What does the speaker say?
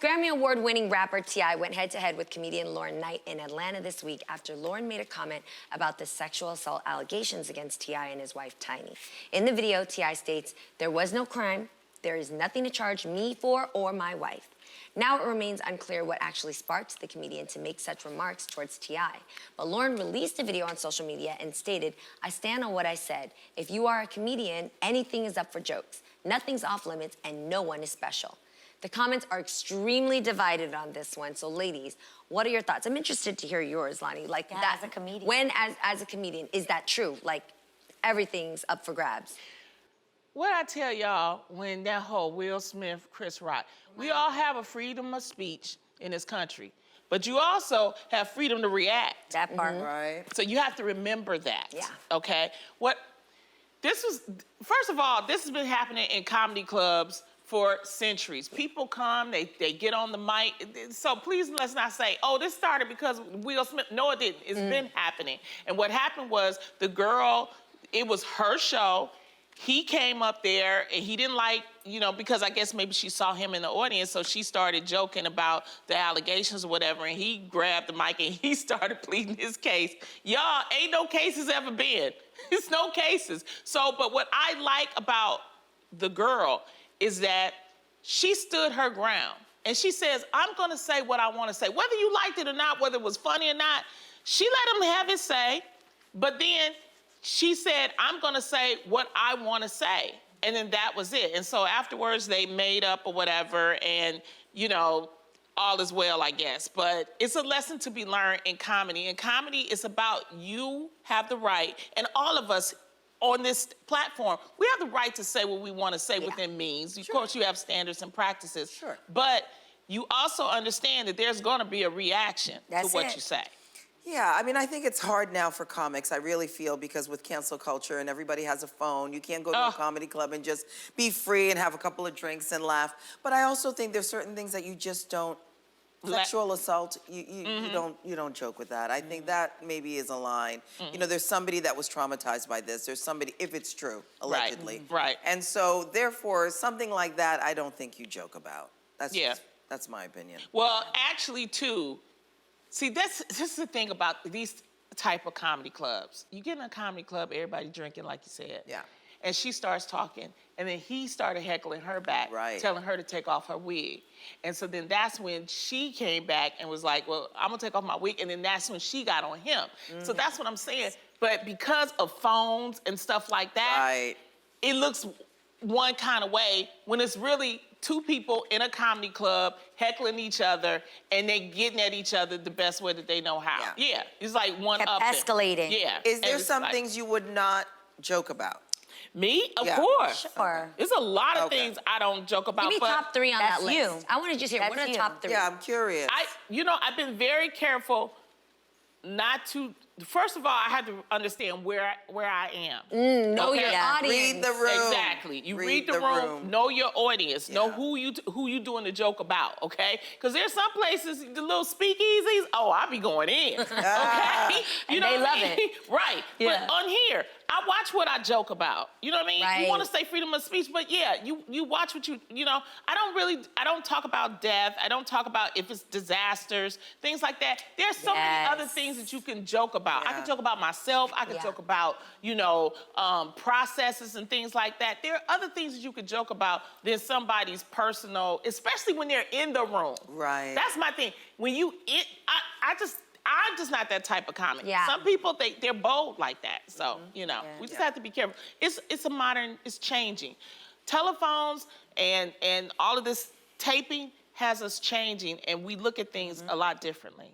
Grammy Award-winning rapper T.I. went head-to-head with comedian Lauren Knight in Atlanta this week after Lauren made a comment about the sexual assault allegations against T.I. and his wife, Tiny. In the video, T.I. states, "There was no crime. There is nothing to charge me for or my wife." Now it remains unclear what actually sparked the comedian to make such remarks towards T.I. But Lauren released a video on social media and stated, "I stand on what I said. If you are a comedian, anything is up for jokes. Nothing's off limits and no one is special." The comments are extremely divided on this one. So ladies, what are your thoughts? I'm interested to hear yours, Lonnie. Like yeah, that, as a comedian. When, as a comedian, is that true? Like everything's up for grabs? What I tell y'all when that whole Will Smith, Chris Rock, we all have a freedom of speech in this country, but you also have freedom to react. That part. Right. So you have to remember that. Yeah. Okay? First of all, this has been happening in comedy clubs for centuries. People come, they get on the mic. So please let's not say, oh, this started because Will Smith. No, it didn't. It's been happening. And what happened was the girl, it was her show. He came up there and he didn't like, because I guess maybe she saw him in the audience, so she started joking about the allegations or whatever, and he grabbed the mic and he started pleading his case. Y'all, ain't no cases ever been. It's no cases. So, but what I like about the girl is that she stood her ground. And she says, I'm gonna say what I wanna say. Whether you liked it or not, whether it was funny or not, she let him have his say, but then she said, I'm gonna say what I wanna say. And then that was it. And so afterwards they made up or whatever, and all is well, I guess. But it's a lesson to be learned in comedy. And comedy is about you have the right, and all of us on this platform, we have the right to say what we want to say within means. Of course, you have standards and practices. Sure. But you also understand that there's going to be a reaction to what you say. Yeah, I mean, I think it's hard now for comics, I really feel, because with cancel culture and everybody has a phone, you can't go to a comedy club and just be free and have a couple of drinks and laugh. But I also think there's certain things that you just don't. Sexual assault, you don't joke with that. I think that maybe is a line. There's somebody that was traumatized by this. There's somebody, if it's true, allegedly. Right. And so, therefore, something like that, I don't think you joke about. That's my opinion. Well, actually, too, see, this is the thing about these type of comedy clubs. You get in a comedy club, everybody drinking, like you said. Yeah. And she starts talking, and then he started heckling her back, telling her to take off her wig. And so then that's when she came back and was like, well, I'm gonna take off my wig, and then that's when she got on him. So that's what I'm saying. But because of phones and stuff like that, it looks one kind of way when it's really two people in a comedy club heckling each other, and they getting at each other the best way that they know how. Yeah, it's like one up. Escalating. Yeah. Is there some things you would not joke about? Me? Of course. Sure. There's a lot of things I don't joke about. Give me top 3 on that list. You. I want to just hear, what are the top 3? Yeah, I'm curious. I've been very careful not to. First of all, I had to understand where I am. Know your audience. Read the room. Exactly. You read the room. Know your audience. Know who you doing the joke about. Okay? Because there's some places, the little speakeasies. Oh, I be going in. Okay? And they love it. Right. Yeah. But on here, I watch what I joke about. You know what I mean? Right. You want to say freedom of speech, but yeah, you watch what I don't talk about death. I don't talk about if it's disasters, things like that. There's so many other things that you can joke about. I can joke about myself. I can joke about, processes and things like that. There are other things that you could joke about than somebody's personal, especially when they're in the room. Right. That's my thing. When I'm just not that type of comic. Yeah. Some people, they're bold like that. So, we just have to be careful. It's changing. Telephones and all of this taping has us changing, and we look at things a lot differently,